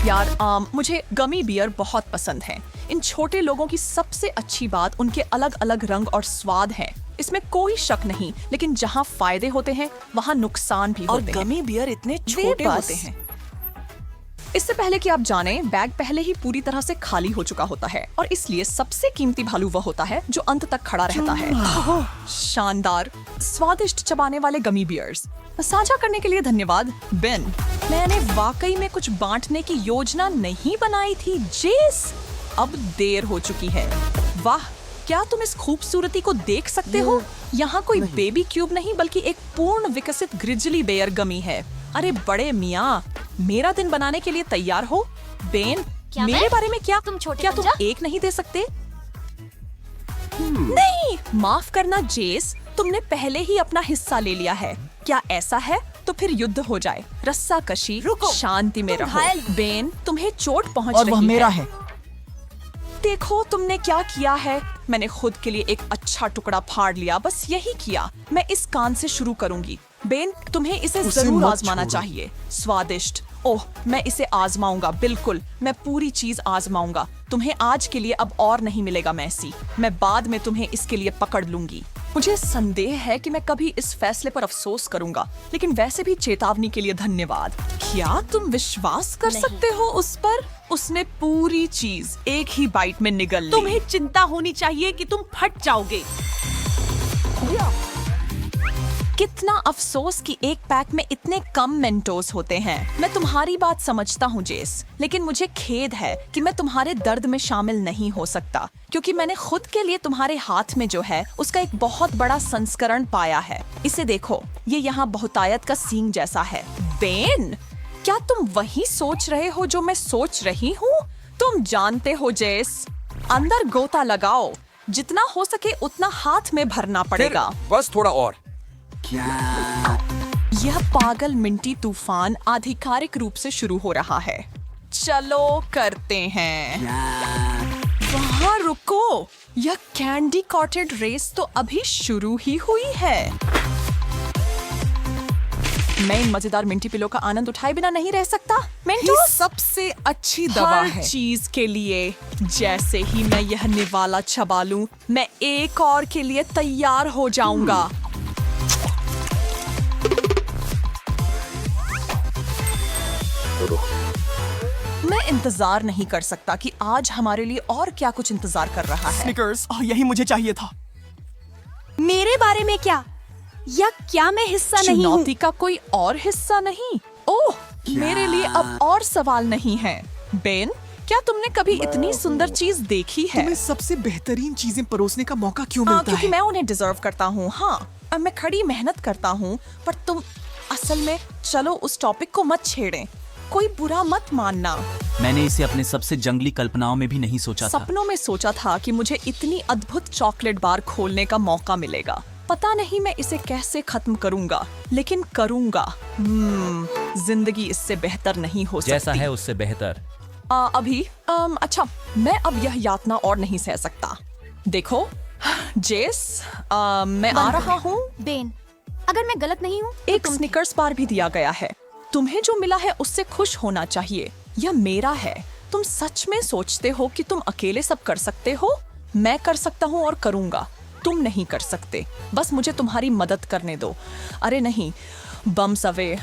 यार मुझे गमी बियर बहुत पसंद है। इन छोटे लोगों की सबसे अच्छी बात उनके अलग अलग रंग और स्वाद है, इसमें कोई शक नहीं। लेकिन जहाँ फायदे होते हैं वहाँ नुकसान भी होते हैं। और गमी बियर इतने छोटे होते हैं। इससे पहले कि आप जानें, बैग पहले ही पूरी तरह से खाली हो चुका होता है और इसलिए सबसे कीमती भालू वह होता है जो अंत तक खड़ा रहता है। शानदार, स्वादिष्ट चबाने वाले गमी बियर्स। साझा करने के लिए धन्यवाद बेन। मैंने वाकई में कुछ बांटने की योजना नहीं बनाई थी जेस। अब देर हो चुकी है। वाह, क्या तुम इस खूबसूरती को देख सकते हो? यहाँ कोई बेबी क्यूब नहीं बल्कि एक पूर्ण विकसित ग्रिजली बेयर गमी है। अरे बड़े मियाँ, मेरा दिन बनाने के लिए तैयार हो? बेन, मेरे बारे में क्या तुम एक नहीं दे सकते? नहीं, माफ करना जेस, तुमने पहले ही अपना हिस्सा ले लिया है। क्या ऐसा है? तो फिर युद्ध हो जाए। रस्सा कशी, शांति में रहो। बेन, तुम्हें चोट पहुंच रही है। और वह मेरा है। देखो तुमने क्या किया है। मैंने खुद के लिए एक अच्छा टुकड़ा फाड़ लिया, बस यही किया। मैं इस कान से शुरू करूंगी। बेन, तुम्हें इसे जरूर आजमाना चाहिए। स्वादिष्ट। ओह, मैं इसे आजमाऊंगा। बिल्कुल, मैं पूरी चीज आजमाऊंगा। तुम्हें आज के लिए अब और नहीं मिलेगा मैसी। मैं बाद में तुम्हें इसके लिए पकड़ लूंगी। मुझे संदेह है कि मैं कभी इस फैसले पर अफसोस करूंगा, लेकिन वैसे भी चेतावनी के लिए धन्यवाद। क्या तुम विश्वास कर सकते हो उस पर? उसने पूरी चीज एक ही बाइट में निगल ली। तुम्हें चिंता होनी चाहिए कि तुम फट जाओगे। कितना अफसोस कि एक पैक में इतने कम मेंटोस होते हैं। मैं तुम्हारी बात समझता हूँ जेस, लेकिन मुझे खेद है कि मैं तुम्हारे दर्द में शामिल नहीं हो सकता, क्योंकि मैंने खुद के लिए तुम्हारे हाथ में जो है उसका एक बहुत बड़ा संस्करण पाया है। इसे देखो, ये यहाँ बहुतायत का सींग जैसा है। बेन, क्या तुम वही सोच रहे हो जो मैं सोच रही हूँ? तुम जानते हो जेस, अंदर गोता लगाओ। जितना हो सके उतना हाथ में भरना पड़ेगा। बस थोड़ा और। यह पागल मिंटी तूफान आधिकारिक रूप से शुरू हो रहा है। चलो करते हैं। वहाँ रुको, यह कैंडी कॉटेड रेस तो अभी शुरू ही हुई है। मैं इन मजेदार मिंटी पिलो का आनंद उठाए बिना नहीं रह सकता। ये सबसे अच्छी दवा है। हर चीज के लिए। जैसे ही मैं यह निवाला चबा लूं, मैं एक और के लिए तैयार हो जाऊंगा। मैं इंतजार नहीं कर सकता कि आज हमारे लिए और क्या कुछ इंतजार कर रहा है। स्निकर्स, यही मुझे चाहिए था। मेरे बारे में क्या? या क्या मैं हिस्सा नहीं हूँ? चुनौती का कोई और हिस्सा नहीं? ओह, मेरे लिए अब और सवाल नहीं है। बेन, क्या तुमने कभी इतनी सुंदर चीज देखी है? तुम्हें सबसे बेहतरीन चीजें परोसने का मौका क्यों मिलता क्योंकि है? मैं उन्हें डिजर्व करता हूँ। हाँ, अब मैं खड़ी मेहनत करता हूँ, पर तुम असल में चलो उस टॉपिक को मत छेड़ें। कोई बुरा मत मानना। मैंने इसे अपने सबसे जंगली कल्पनाओं में भी नहीं सोचा था। सपनों में सोचा था कि मुझे इतनी अद्भुत चॉकलेट बार खोलने का मौका मिलेगा। पता नहीं मैं इसे कैसे खत्म करूंगा, लेकिन करूंगा। जिंदगी इससे बेहतर नहीं हो सकती। जैसा है उससे बेहतर। अच्छा, मैं अब यह यातना और नहीं सह सकता। देखो जेस, मैं आ रहा हूँ। बेन, अगर मैं गलत नहीं हूँ, एक स्निकर्स बार भी दिया गया है। तुम्हें जो मिला है उससे खुश होना चाहिए। यह मेरा है। तुम सच में सोचते हो कि तुम अकेले सब कर सकते हो? मैं कर सकता हूँ और करूँगा। तुम नहीं कर सकते। बस मुझे तुम्हारी मदद करने दो। अरे नहीं, बम्स अवे।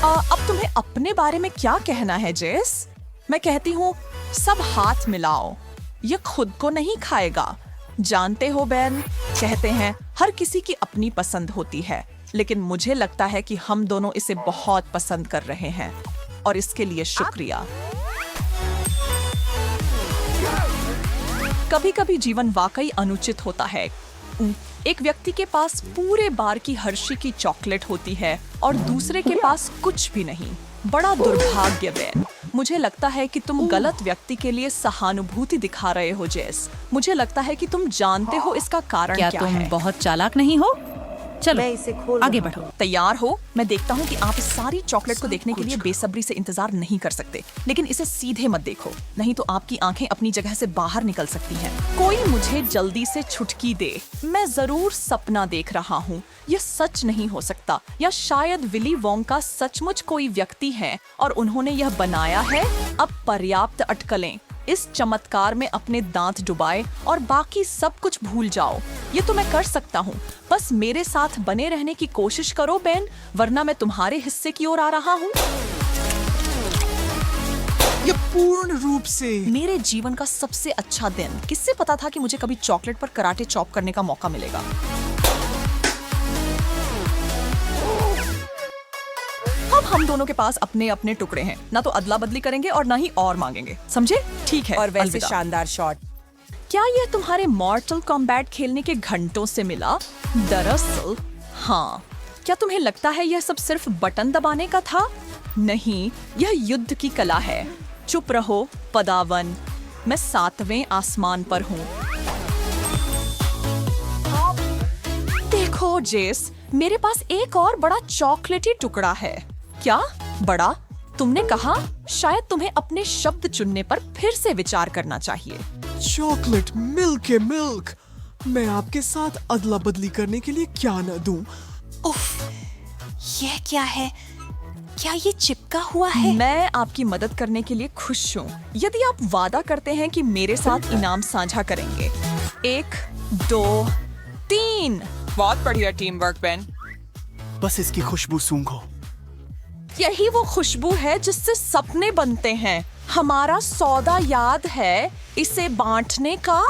अब तुम्हें अपने बारे में क्या कहना है जेस? मैं कहती हूँ, सब हाथ मिलाओ। ये खुद को नहीं खाएगा। जानते हो बेन, कहते हैं हर किसी की अपनी पसंद होती है, लेकिन मुझे लगता है कि हम दोनों इसे बहुत पसंद कर रहे हैं और इसके लिए शुक्रिया। कभी-कभी जीवन वाकई अनुचित होता है। एक व्यक्ति के पास पूरे बार की हर्षी की चॉकलेट होती है और दूसरे के पास कुछ भी नहीं। बड़ा दुर्भाग्य बेन। मुझे लगता है कि तुम गलत व्यक्ति के लिए सहानुभूति दिखा रहे हो जेस। मुझे लगता है कि तुम जानते हो इसका कारण क्या तुम है। बहुत चालाक नहीं हो? चलो आगे बढ़ो। तैयार हो? मैं देखता हूँ कि आप इस सारी चॉकलेट को देखने के लिए बेसब्री से इंतजार नहीं कर सकते, लेकिन इसे सीधे मत देखो, नहीं तो आपकी आंखें अपनी जगह से बाहर निकल सकती हैं। कोई मुझे जल्दी से छुटकी दे। मैं जरूर सपना देख रहा हूँ। यह सच नहीं हो सकता, या शायद विली वोंका सचमुच कोई व्यक्ति है और उन्होंने यह बनाया है। अब पर्याप्त अटकलें। इस चमत्कार में अपने दांत डुबाए और बाकी सब कुछ भूल जाओ। ये तो मैं कर सकता हूँ। बस मेरे साथ बने रहने की कोशिश करो बेन, वरना मैं तुम्हारे हिस्से की ओर आ रहा हूँ। ये पूर्ण रूप से मेरे जीवन का सबसे अच्छा दिन। किससे पता था कि मुझे कभी चॉकलेट पर कराटे चॉप करने का मौका मिलेगा। अब हम दोनों के पास अपने अपने टुकड़े हैं, ना तो अदला बदली करेंगे और ना ही और मांगेंगे, समझे? ठीक है। और वैसे अलविदा। शानदार शॉट। क्या यह तुम्हारे मॉर्टल कॉम्बैट खेलने के घंटों से मिला? दरअसल हाँ। क्या तुम्हें लगता है यह सब सिर्फ बटन दबाने का था? नहीं, यह युद्ध की कला है। चुप रहो पदावन, मैं 7वें आसमान पर हूँ। देखो जेस, मेरे पास एक और बड़ा चॉकलेटी टुकड़ा है। क्या बड़ा? तुमने कहा शायद तुम्हें अपने शब्द चुनने पर फिर से विचार करना चाहिए। चॉकलेट मिल्क है मिल्क। मैं आपके साथ अदला बदली करने के लिए क्या न दूं। उफ, यह क्या है? क्या ये चिपका हुआ है? मैं आपकी मदद करने के लिए खुश हूँ, यदि आप वादा करते हैं कि मेरे साथ इनाम साझा करेंगे। 1, 2, 3। बहुत बढ़िया टीम वर्क बेन। बस इसकी खुशबू सूंघो। यही वो खुशबू है जिससे सपने बनते हैं। हमारा सौदा याद है इसे बांटने का?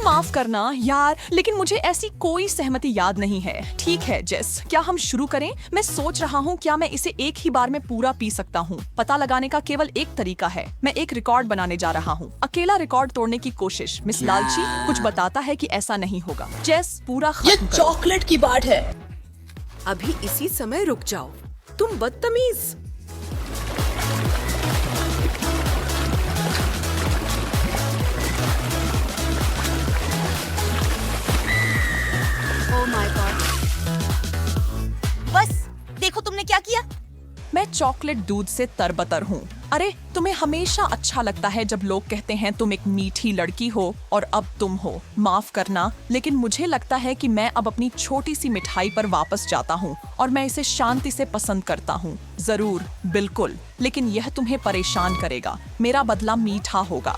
माफ करना यार, लेकिन मुझे ऐसी कोई सहमति याद नहीं है। ठीक है जेस, क्या हम शुरू करें? मैं सोच रहा हूँ क्या मैं इसे एक ही बार में पूरा पी सकता हूँ। पता लगाने का केवल एक तरीका है। मैं एक रिकॉर्ड बनाने जा रहा हूँ। अकेला रिकॉर्ड तोड़ने की कोशिश। मिस लालची कुछ बताता है कि ऐसा नहीं होगा। जेस पूरा खत्म करो। चॉकलेट की बाट है। अभी इसी समय रुक जाओ, तुम बदतमीज। Oh my God. बस देखो तुमने क्या किया। मैं चॉकलेट दूध से तरबतर हूँ। अरे तुम्हें हमेशा अच्छा लगता है जब लोग कहते हैं तुम एक मीठी लड़की हो, और अब तुम हो। माफ करना, लेकिन मुझे लगता है कि मैं अब अपनी छोटी सी मिठाई पर वापस जाता हूँ और मैं इसे शांति से पसंद करता हूँ। जरूर, बिल्कुल, लेकिन यह तुम्हें परेशान करेगा। मेरा बदला मीठा होगा।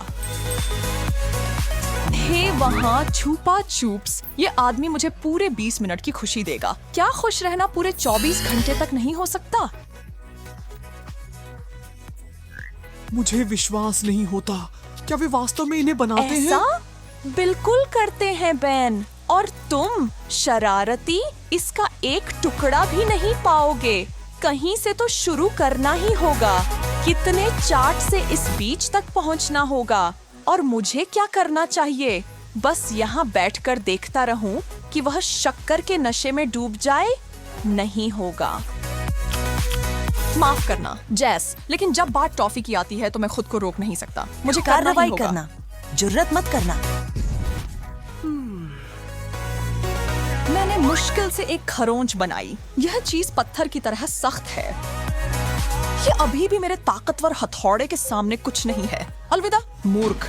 हे वहाँ छुपा चूप्स, ये आदमी मुझे पूरे 20 मिनट की खुशी देगा। क्या खुश रहना पूरे 24 घंटे तक नहीं हो सकता? मुझे विश्वास नहीं होता। क्या वे वास्तव में इन्हें बनाते ऐसा हैं? बिल्कुल करते हैं बेन, और तुम शरारती इसका एक टुकड़ा भी नहीं पाओगे। कहीं से तो शुरू करना ही होगा। कितने चार्ट से इस बीच तक पहुंचना होगा, और मुझे क्या करना चाहिए? बस यहाँ बैठकर देखता रहूं कि वह शक्कर के नशे में डूब जाए? नहीं होगा। माफ करना जैस, लेकिन जब बात टॉफी की आती है तो मैं खुद को रोक नहीं सकता। मुझे करना ही कार्रवाई होगा। करना, जुर्रत मत करना। मैंने मुश्किल से एक खरोंच बनाई। यह चीज पत्थर की तरह सख्त है। ये अभी भी मेरे ताकतवर हथौड़े के सामने कुछ नहीं है। अलविदा मूर्ख।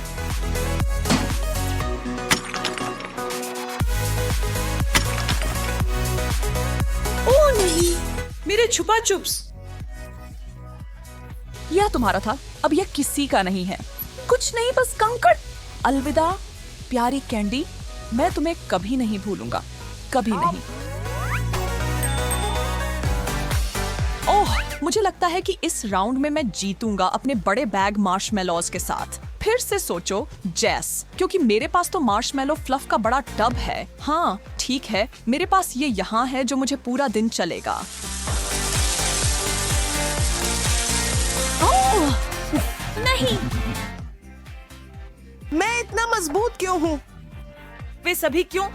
ओह नहीं, मेरे छुपा चुप्स। यह तुम्हारा था, अब यह किसी का नहीं है। कुछ नहीं, बस कंकड़। अलविदा प्यारी कैंडी, मैं तुम्हें कभी नहीं भूलूंगा, कभी नहीं। ओह, मुझे लगता है कि इस राउंड में मैं जीतूंगा अपने बड़े बैग मार्शमेलोज के साथ। फिर से सोचो जैस, क्योंकि मेरे पास तो मार्शमेलो फ्लफ का बड़ा टब है। हाँ ठीक है, मेरे पास ये यहाँ है जो मुझे पूरा दिन चलेगा। नहीं, मैं इतना मजबूत क्यों हूँ? वे सभी क्यों?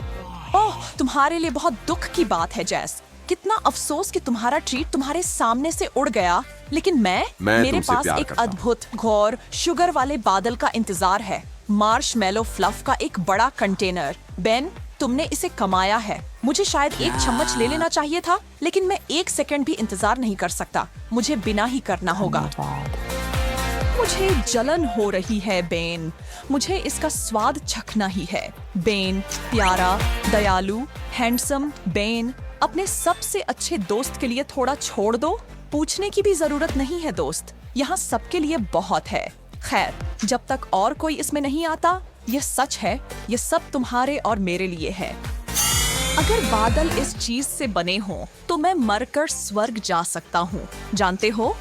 ओह, तुम्हारे लिए बहुत दुख की बात है जैस। कितना अफसोस कि तुम्हारा ट्रीट तुम्हारे सामने से उड़ गया। लेकिन मैं मेरे तुमसे पास प्यार एक करता हूं। अद्भुत घोर शुगर वाले बादल का इंतजार है। मार्शमेलो फ्लफ का एक बड़ा कंटेनर। बेन, तुमने इसे कमाया है। मुझे शायद एक चम्मच ले लेना चाहिए था, लेकिन मैं 1 सेकंड भी इंतजार नहीं कर सकता। मुझे बिना ही करना होगा। मुझे जलन हो रही है बेन। मुझे इसका स्वाद चखना ही है। बेन, प्यारा, दयालु, हैंडसम बेन, अपने सबसे अच्छे दोस्त के लिए थोड़ा छोड़ दो। पूछने की भी जरूरत नहीं है दोस्त, यहाँ सबके लिए बहुत है। खैर, जब तक और कोई इसमें नहीं आता, ये सच है, ये सब तुम्हारे और मेरे लिए है। अगर बादल इस चीज से बने हों, तो मैं मरकर स्वर्ग जा सकता हूँ। जानते हो,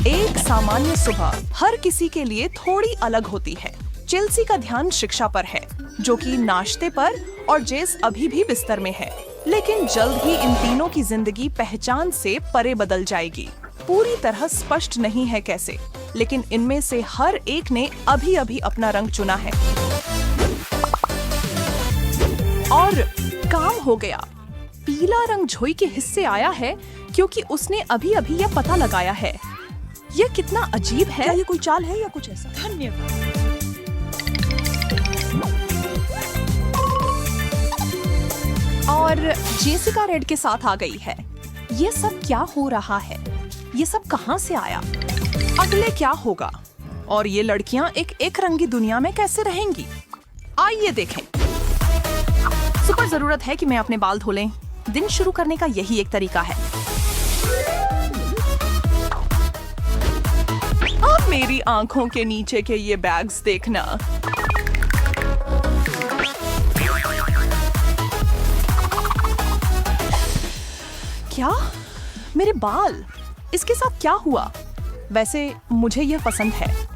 एक सामान्य सुबह हर किसी के लिए थोड़ी अलग होती है। चेल्सी का ध्यान शिक्षा पर है, जो कि नाश्ते पर, और जेस अभी भी बिस्तर में है। लेकिन जल्द ही इन तीनों की जिंदगी पहचान से परे बदल जाएगी। पूरी तरह स्पष्ट नहीं है कैसे, लेकिन इनमें से हर एक ने अभी अभी अपना रंग चुना है। और काम हो गया। पीला रंग जोई के हिस्से आया है, क्योंकि उसने अभी अभी यह पता लगाया है। यह कितना अजीब है। क्या ये कोई चाल है या कुछ ऐसा? धन्यवाद। और जेसिका रेड के साथ आ गई है। ये सब क्या हो रहा है? ये सब कहां से आया? अगले क्या होगा? और ये लड़कियां एक रंगी दुनिया में कैसे रहेंगी? आइए देखें। सुपर जरूरत है कि मैं अपने बाल धो लें। दिन शुरू करने का यही एक तरीका है। अब मेरी आंखों के नीचे के ये बैग्स देखना। क्या? मेरे बाल? इसके साथ क्या हुआ? वैसे मुझे यह पसंद है।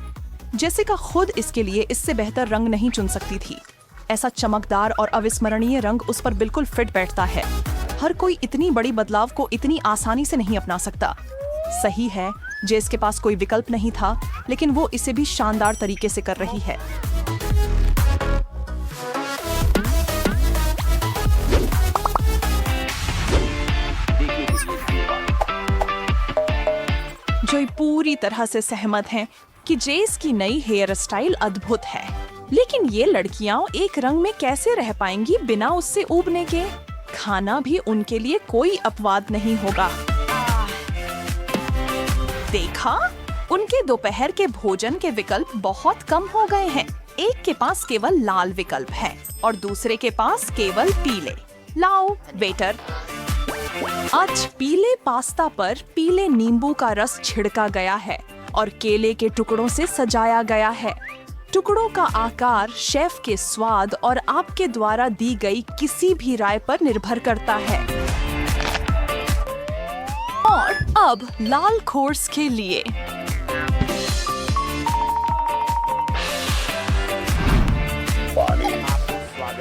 जेसिका खुद इसके लिए इससे बेहतर रंग नहीं चुन सकती थी। ऐसा चमकदार और अविस्मरणीय रंग उस पर बिल्कुल फिट बैठता है। हर कोई इतनी बड़ी बदलाव को इतनी आसानी से नहीं अपना सकता। सही है, जेस के पास कोई विकल्प नहीं था, लेकिन वो इसे भी शानदार तरीके से कर रही है। जोई पूरी तरह से सहमत हैं कि जेस की नई हेयर स्टाइल अद्भुत है, लेकिन ये लड़कियां एक रंग में कैसे रह पाएंगी बिना उससे ऊबने के? खाना भी उनके लिए कोई अपवाद नहीं होगा। देखा, उनके दोपहर के भोजन के विकल्प बहुत कम हो गए हैं। एक के पास केवल लाल विकल्प है और दूसरे के पास केवल पीले। लाओ वेटर। आज पीले पास्ता पर पीले नींबू का रस छिड़का गया है और केले के टुकड़ों से सजाया गया है। टुकड़ों का आकार शेफ के स्वाद और आपके द्वारा दी गई किसी भी राय पर निर्भर करता है। और अब लाल कोर्स के लिए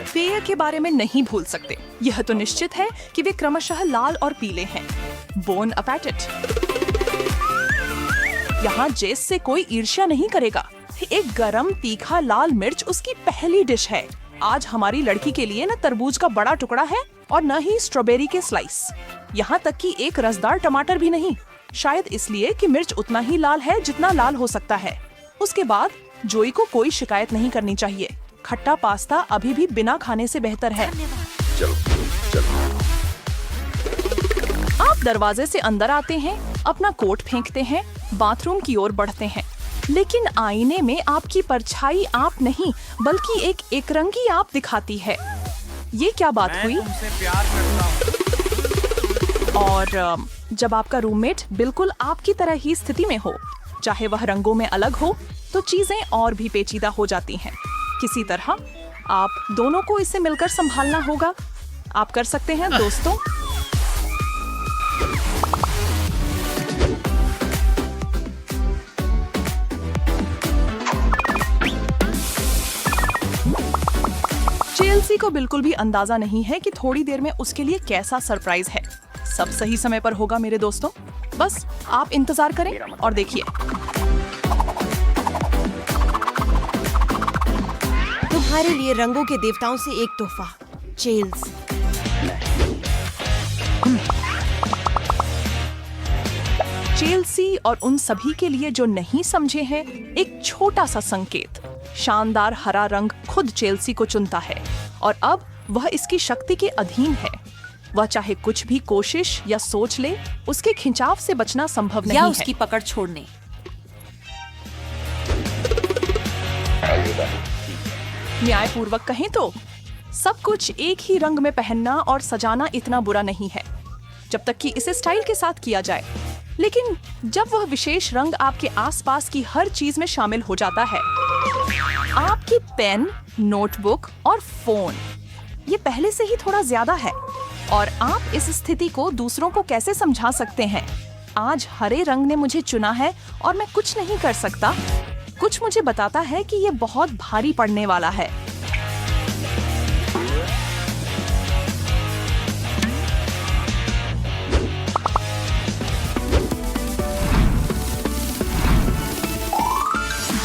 पेय के बारे में नहीं भूल सकते। यह तो निश्चित है कि वे क्रमशः लाल और पीले हैं। बोन अपेटिट। यहाँ जेस से कोई ईर्ष्या नहीं करेगा। एक गरम तीखा लाल मिर्च उसकी पहली डिश है। आज हमारी लड़की के लिए न तरबूज का बड़ा टुकड़ा है और न ही स्ट्रॉबेरी के स्लाइस। यहाँ तक कि एक रसदार टमाटर भी नहीं, शायद इसलिए कि मिर्च उतना ही लाल है जितना लाल हो सकता है। उसके बाद जोई को कोई शिकायत नहीं करनी चाहिए। खट्टा पास्ता अभी भी बिना खाने से बेहतर है। आप दरवाजे से अंदर आते हैं, अपना कोट फेंकते हैं, बाथरूम की ओर बढ़ते हैं, लेकिन आईने में आपकी परछाई आप नहीं बल्कि एक एकरंगी आप दिखाती है। ये क्या बात हुई? और जब आपका रूममेट बिल्कुल आपकी तरह ही स्थिति में हो, चाहे वह रंगों में अलग हो, तो चीजें और भी पेचीदा हो जाती हैं। किसी तरह आप दोनों को इसे मिलकर संभालना होगा। आप कर सकते हैं दोस्तों। चेल्सी को बिल्कुल भी अंदाजा नहीं है कि थोड़ी देर में उसके लिए कैसा सरप्राइज है। सब सही समय पर होगा मेरे दोस्तों, बस आप इंतजार करें और देखिए। तुम्हारे लिए रंगों के देवताओं से एक तोहफा, चेल्स। चेल्सी और उन सभी के लिए जो नहीं समझे हैं, एक छोटा सा संकेत। शानदार हरा रंग खुद चेल्सी को चुनता है और अब वह इसकी शक्ति के अधीन है। वह चाहे कुछ भी कोशिश या सोच ले, उसके खिंचाव से बचना संभव नहीं या है। उसकी पकड़ छोड़ने। न्यायपूर्वक कहें तो सब कुछ एक ही रंग में पहनना और सजाना इतना बुरा नहीं है, जब तक कि इसे स्टाइल के साथ किया जाए। लेकिन जब वह विशेष रंग आपके आसपास की हर चीज में शामिल हो जाता है, आपकी पेन, नोटबुक और फोन, ये पहले से ही थोड़ा ज्यादा है। और आप इस स्थिति को दूसरों को कैसे समझा सकते हैं? आज हरे रंग ने मुझे चुना है और मैं कुछ नहीं कर सकता। कुछ मुझे बताता है कि ये बहुत भारी पड़ने वाला है।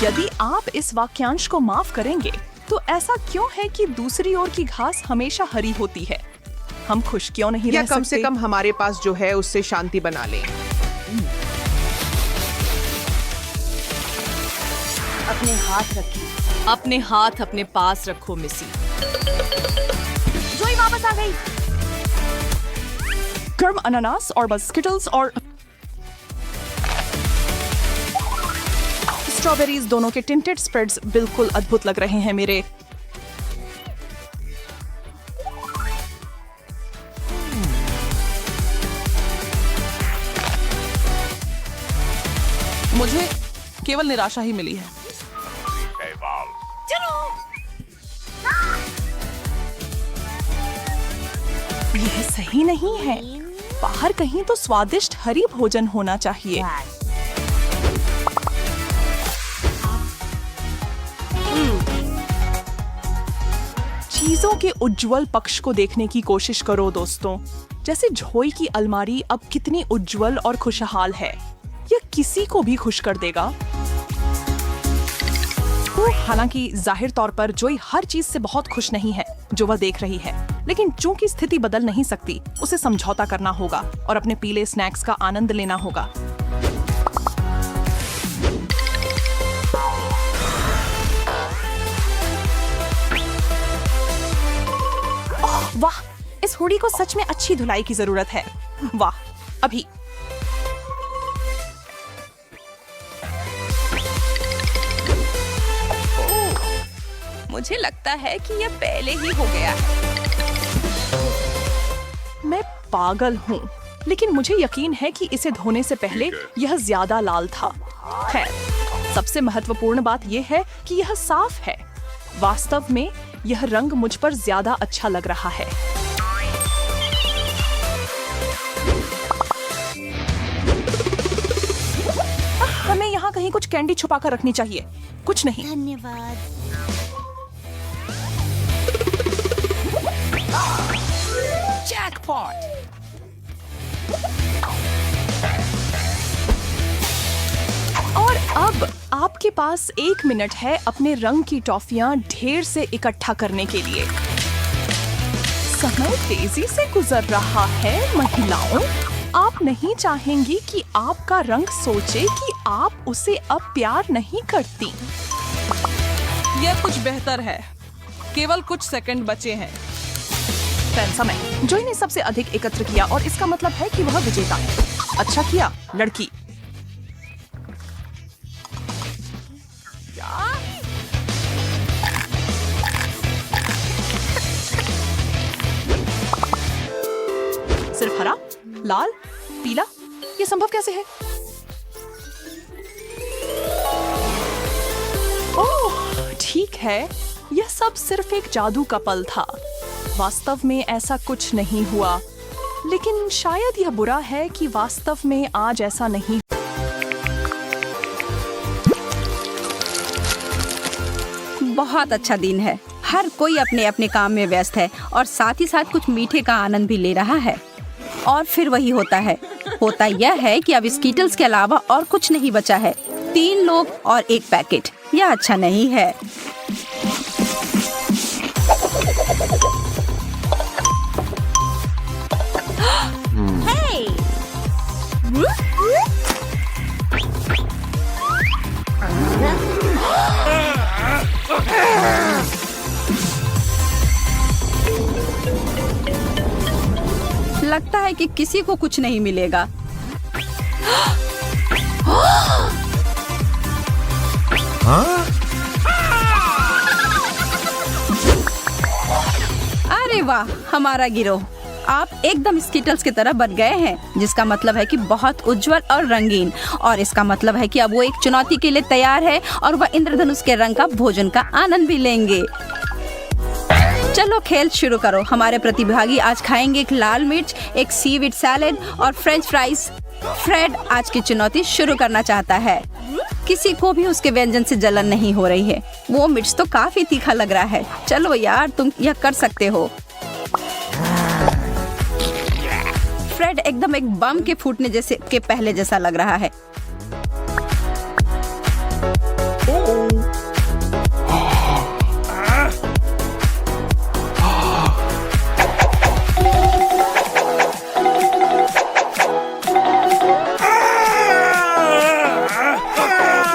यदि आप इस वाक्यांश को माफ करेंगे, तो ऐसा क्यों है कि दूसरी ओर की घास हमेशा हरी होती है? हम खुश क्यों नहीं या रह कम सकते? से कम हमारे पास जो है उससे शांति बना लें। अपने हाथ रखिए। अपने हाथ अपने पास रखो मिसी। जोई वापस आ गई। गर्म अनानास और बस स्किटल्स और स्ट्रॉबेरीज दोनों के टिंटेड स्प्रेड्स बिल्कुल अद्भुत लग रहे हैं मेरे। मुझे केवल निराशा ही मिली है। यह सही नहीं है। बाहर कहीं तो स्वादिष्ट हरी भोजन होना चाहिए। चीजों के उज्जवल पक्ष को देखने की कोशिश करो दोस्तों। जैसे झोई की अलमारी अब कितनी उज्जवल और खुशहाल है, यह किसी को भी खुश कर देगा। हालांकि जाहिर तौर पर जोई हर चीज से बहुत खुश नहीं है जो वह देख रही है, लेकिन चूंकि स्थिति बदल नहीं सकती, उसे समझौता करना होगा और अपने पीले स्नैक्स का आनंद लेना होगा। ओह वाह, इस हुडी को सच में अच्छी धुलाई की जरूरत है। वाह, अभी मुझे लगता है कि यह पहले ही हो गया है। मैं पागल हूँ, लेकिन मुझे यकीन है कि इसे धोने से पहले यह ज्यादा लाल था। खैर, सबसे महत्वपूर्ण बात यह है कि यह साफ है। वास्तव में यह रंग मुझ पर ज्यादा अच्छा लग रहा है। हमें यहाँ कहीं कुछ कैंडी छुपा कर रखनी चाहिए। कुछ नहीं। धन्यवाद। जैकपॉट। और अब आपके पास 1 मिनट है अपने रंग की टॉफियां ढेर से इकट्ठा करने के लिए। समय तेजी से गुजर रहा है महिलाओं। आप नहीं चाहेंगी कि आपका रंग सोचे कि आप उसे अब प्यार नहीं करती। यह कुछ बेहतर है। केवल कुछ सेकंड बचे हैं। समय जोई ने सबसे अधिक एकत्र किया और इसका मतलब है कि वह विजेता है। अच्छा किया लड़की। सिर्फ हरा, लाल, पीला, ये संभव कैसे है? ओह, ठीक है, यह सब सिर्फ एक जादू का पल था। वास्तव में ऐसा कुछ नहीं हुआ, लेकिन शायद यह बुरा है कि वास्तव में आज ऐसा नहीं। बहुत अच्छा दिन है। हर कोई अपने अपने काम में व्यस्त है और साथ ही साथ कुछ मीठे का आनंद भी ले रहा है। और फिर वही होता यह है कि अब स्कीटल्स के अलावा और कुछ नहीं बचा है। 3 लोग और 1 पैकेट। यह अच्छा नहीं है। लगता है कि किसी को कुछ नहीं मिलेगा। अरे वाह, हमारा गिरोह। आप एकदम स्कीटल्स की तरह बन गए हैं, जिसका मतलब है कि बहुत उज्जवल और रंगीन। और इसका मतलब है कि अब वो एक चुनौती के लिए तैयार है और वह इंद्रधनुष के रंग का भोजन का आनंद भी लेंगे। चलो खेल शुरू करो। हमारे प्रतिभागी आज खाएंगे एक लाल मिर्च, एक सीवीड सैलेड और फ्रेंच फ्राइज। फ्रेड आज की चुनौती शुरू करना चाहता है। किसी को भी उसके व्यंजन से जलन नहीं हो रही है। वो मिर्च तो काफी तीखा लग रहा है। चलो यार, तुम यह कर सकते हो। फ्रेड एकदम एक बम के फूटने जैसे के पहले जैसा लग रहा है।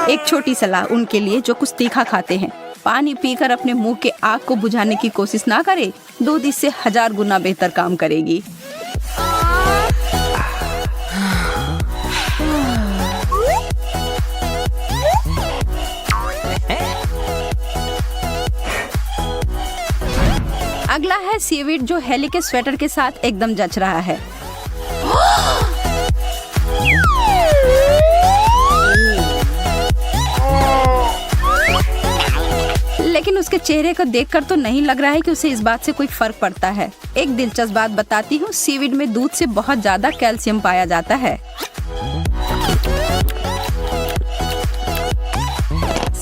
एक छोटी सलाह उनके लिए जो कुछ तीखा खाते हैं। पानी पीकर अपने मुंह के आग को बुझाने की कोशिश ना करें। दूध इससे 1000 गुना बेहतर काम करेगी। अगला है सीवीड, जो हेली के स्वेटर के साथ एकदम जच रहा है। लेकिन उसके चेहरे को देखकर तो नहीं लग रहा है कि उसे इस बात से कोई फर्क पड़ता है। एक दिलचस्प बात बताती हूँ, सीवीड में दूध से बहुत ज्यादा कैल्शियम पाया जाता है।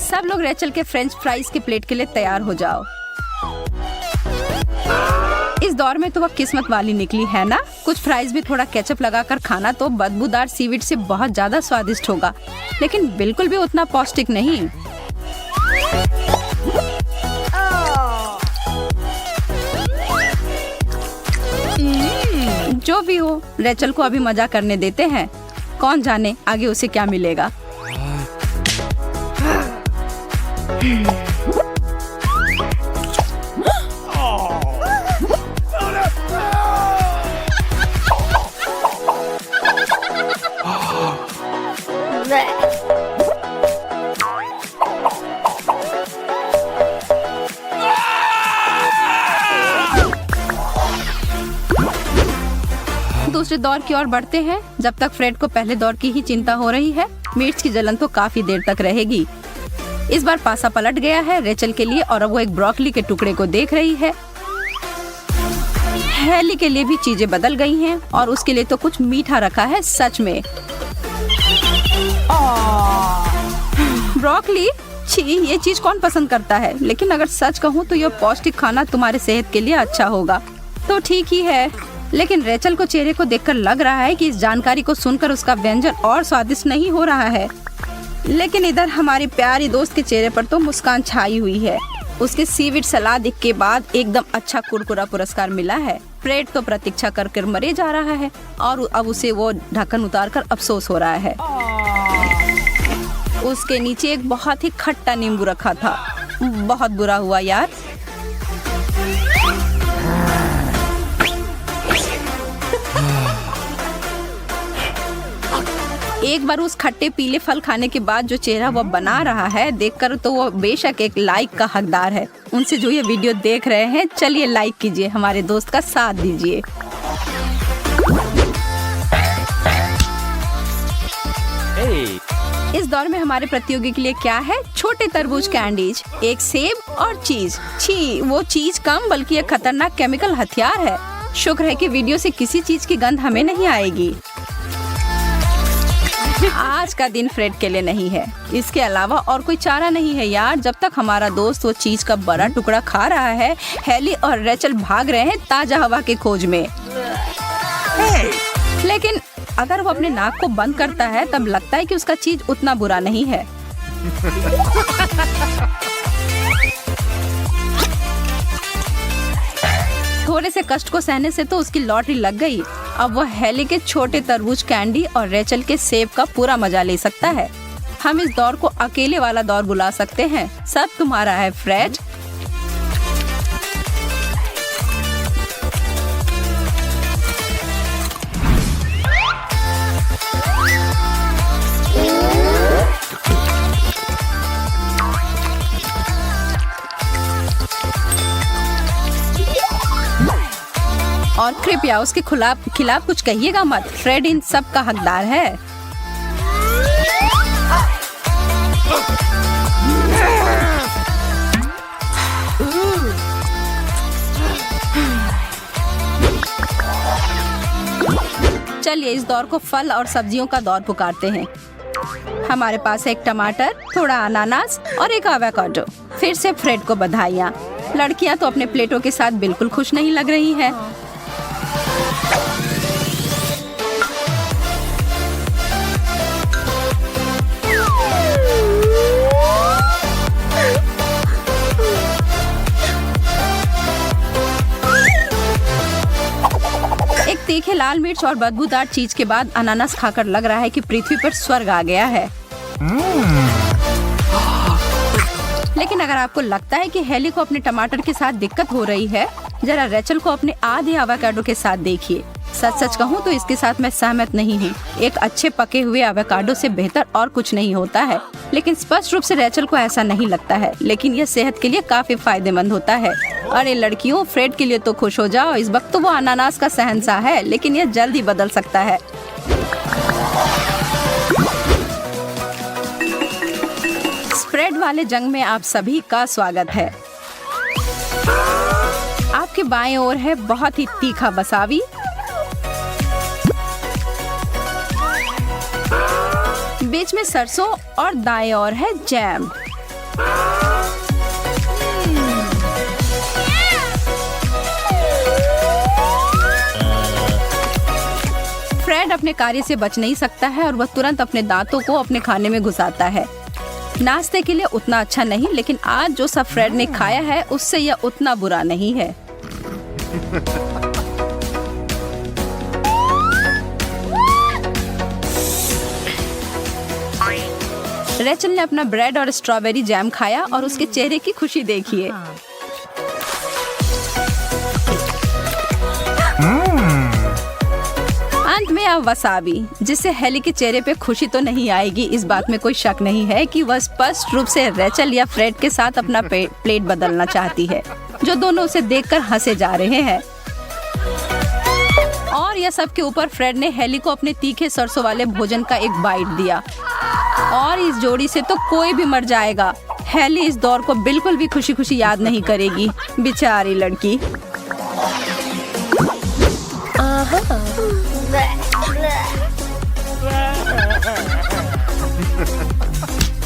सब लोग रेचल के फ्रेंच फ्राइज के प्लेट के लिए तैयार हो जाओ। इस दौर में तो वह किस्मत वाली निकली है ना। कुछ फ्राइज भी थोड़ा केचप लगाकर खाना तो बदबूदार सीवीड से बहुत ज्यादा स्वादिष्ट होगा, लेकिन बिल्कुल भी उतना पौष्टिक नहीं। जो भी हो, रेचल को अभी मजा करने देते हैं। कौन जाने आगे उसे क्या मिलेगा। दूसरे दौर की ओर बढ़ते हैं। जब तक फ्रेड को पहले दौर की ही चिंता हो रही है, मिर्च की जलन तो काफी देर तक रहेगी। इस बार पासा पलट गया है रेचल के लिए और अब वो एक ब्रोकली के टुकड़े को देख रही है। हेली के लिए भी चीजें बदल गई हैं और उसके लिए तो कुछ मीठा रखा है। सच में ब्रोकली, छी, ये चीज कौन पसंद करता है। लेकिन अगर सच कहूँ तो यह पौष्टिक खाना तुम्हारे सेहत के लिए अच्छा होगा, तो ठीक ही है। लेकिन रेचल को चेहरे को देखकर लग रहा है कि इस जानकारी को सुनकर उसका व्यंजन और स्वादिष्ट नहीं हो रहा है। लेकिन इधर हमारी प्यारी दोस्त के चेहरे पर तो मुस्कान छाई हुई है। उसके सीवीड सलाद के बाद एकदम अच्छा कुरकुरा पुरस्कार मिला है। फ्रेड तो प्रतीक्षा कर मरे जा रहा है और अब उसे वो ढक्कन उतारकर अफसोस हो रहा है। उसके नीचे एक बहुत ही खट्टा नींबू रखा था। बहुत बुरा हुआ यार। एक बार उस खट्टे पीले फल खाने के बाद जो चेहरा वो बना रहा है, देखकर तो वो बेशक एक लाइक का हकदार है। उनसे जो ये वीडियो देख रहे हैं, चलिए लाइक कीजिए, हमारे दोस्त का साथ दीजिए। इस दौर में हमारे प्रतियोगी के लिए क्या है? छोटे तरबूज कैंडीज, एक सेब और चीज। छी, वो चीज कम बल्कि एक खतरनाक केमिकल हथियार है। शुक्र है कि वीडियो से किसी चीज की गंध हमें नहीं आएगी। आज का दिन फ्रेड के लिए नहीं है। इसके अलावा और कोई चारा नहीं है यार। जब तक हमारा दोस्त वो चीज का बड़ा टुकड़ा खा रहा है, हेली और रेचल भाग रहे हैं ताजा हवा के खोज में। लेकिन अगर वो अपने नाक को बंद करता है, तब लगता है कि उसका चीज उतना बुरा नहीं है। थोड़े से कष्ट को सहने से तो उसकी लॉटरी लग गई। अब वह हेली के छोटे तरबूज कैंडी और रेचल के सेब का पूरा मजा ले सकता है। हम इस दौर को अकेले वाला दौर बुला सकते हैं। सब तुम्हारा है फ्रेड। और कृपया उसके खिलाफ कुछ कहिएगा मत। फ्रेड इन सब का हकदार है। चलिए इस दौर को फल और सब्जियों का दौर पुकारते हैं। हमारे पास एक टमाटर, थोड़ा अनानास और एक एवोकाडो। फिर से फ्रेड को बधाइयाँ। लड़कियां तो अपने प्लेटों के साथ बिल्कुल खुश नहीं लग रही हैं। एक तीखे लाल मिर्च और बदबूदार चीज के बाद अनानास खाकर लग रहा है कि पृथ्वी पर स्वर्ग आ गया है। लेकिन अगर आपको लगता है कि हेली को अपने टमाटर के साथ दिक्कत हो रही है, जरा रेचल को अपने आधे एवोकाडो के साथ देखिए। सच कहूँ तो इसके साथ मैं सहमत नहीं हूँ। एक अच्छे पके हुए एवोकाडो से बेहतर और कुछ नहीं होता है। लेकिन स्पष्ट रूप से रेचल को ऐसा नहीं लगता है। लेकिन यह सेहत के लिए काफी फायदेमंद होता है। अरे लड़कियों, फ्रेड के लिए तो खुश हो जाओ। इस वक्त तो वो अनानास का शहंशाह है, लेकिन यह जल्द ही बदल सकता है। स्प्रेड वाले जंग में आप सभी का स्वागत है। आपके बाएं ओर है बहुत ही तीखा वसाबी, बीच में सरसों और दाएं ओर है जैम। फ्रेड अपने कार्य से बच नहीं सकता है और वह तुरंत अपने दांतों को अपने खाने में घुसाता है। नाश्ते के लिए उतना अच्छा नहीं, लेकिन आज जो सब फ्रेड ने खाया है उससे यह उतना बुरा नहीं है। रेचल ने अपना ब्रेड और स्ट्रॉबेरी जैम खाया और उसके चेहरे की खुशी देखिए। अंत में अब वसाबी, जिससे हेली के चेहरे पे खुशी तो नहीं आएगी। इस बात में कोई शक नहीं है कि वह स्पष्ट रूप से रेचल या फ्रेड के साथ अपना प्लेट बदलना चाहती है, जो दोनों उसे देखकर हंसे जा रहे हैं। और यह सब के ऊपर फ्रेड ने हेली को अपने तीखे सरसों वाले भोजन का एक बाइट दिया। और इस जोड़ी से तो कोई भी मर जाएगा। हेली इस दौर को बिल्कुल भी खुशी खुशी याद नहीं करेगी, बेचारी लड़की।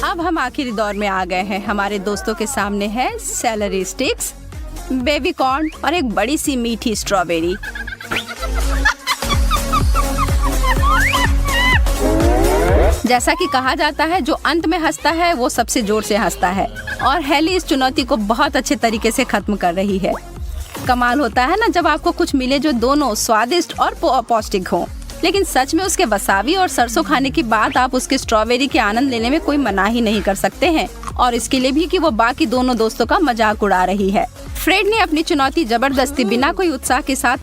अब हम आखिरी दौर में आ गए हैं। हमारे दोस्तों के सामने है सेलरी स्टिक्स, बेबी कॉर्न और एक बड़ी सी मीठी स्ट्रॉबेरी। जैसा कि कहा जाता है, जो अंत में हंसता है वो सबसे जोर से हंसता है। और हेली इस चुनौती को बहुत अच्छे तरीके से खत्म कर रही है। कमाल होता है ना जब आपको कुछ मिले जो दोनों स्वादिष्ट और पौष्टिक हो। लेकिन सच में उसके वसाबी और सरसों खाने के बाद आप उसके स्ट्रॉबेरी के आनंद लेने में कोई मनाही नहीं कर सकते हैं। और इसके लिए भी कि वो बाकी दोनों दोस्तों का मजाक उड़ा रही है। फ्रेड ने अपनी चुनौती जबरदस्ती बिना कोई उत्साह के साथ